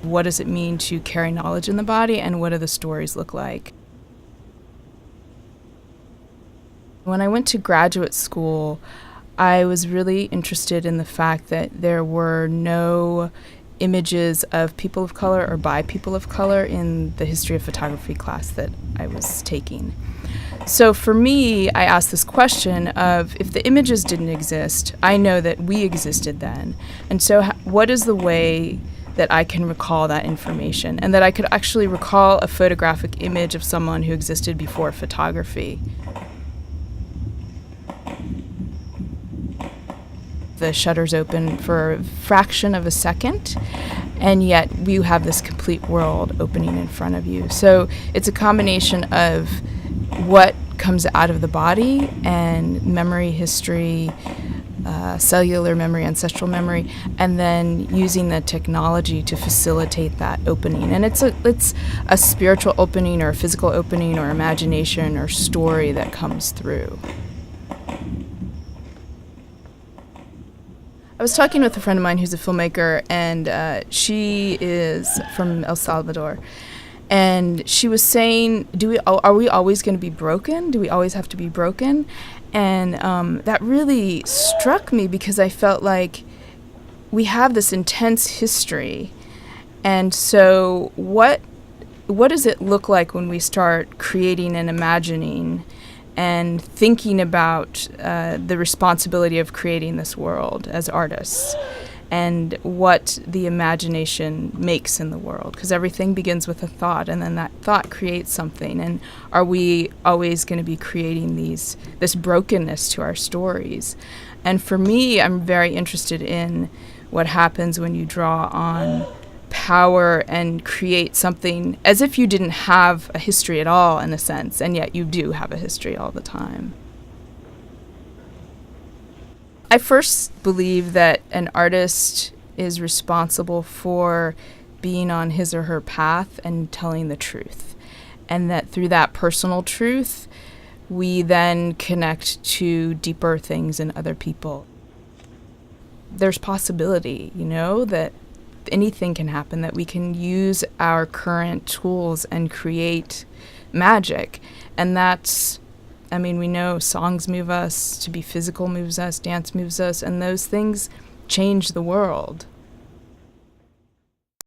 What does it mean to carry knowledge in the body, and what do the stories look like? When I went to graduate school, I was really interested in the fact that there were no images of people of color or by people of color in the history of photography class that I was taking. So for me, I asked this question of, if the images didn't exist, I know that we existed then. And so what is the way that I can recall that information, and that I could actually recall a photographic image of someone who existed before photography? The shutters open for a fraction of a second, and yet you have this complete world opening in front of you. So it's a combination of what comes out of the body and memory, history, cellular memory, ancestral memory, and then using the technology to facilitate that opening. And it's a spiritual opening, or a physical opening, or imagination, or story that comes through. I was talking with a friend of mine who's a filmmaker, and she is from El Salvador. And she was saying, are we always going to be broken? Do we always have to be broken? And that really struck me, because I felt like we have this intense history. And so what does it look like when we start creating and imagining and thinking about the responsibility of creating this world as artists, and what the imagination makes in the world? Because everything begins with a thought, and then that thought creates something. And are we always going to be creating this brokenness to our stories? And for me, I'm very interested in what happens when you draw on power and create something as if you didn't have a history at all, in a sense, and yet you do have a history all the time. I first believe that an artist is responsible for being on his or her path and telling the truth, and that through that personal truth, we then connect to deeper things in other people. There's possibility, that anything can happen, that we can use our current tools and create magic. And that's, we know songs move us, to be physical moves us, dance moves us, and those things change the world.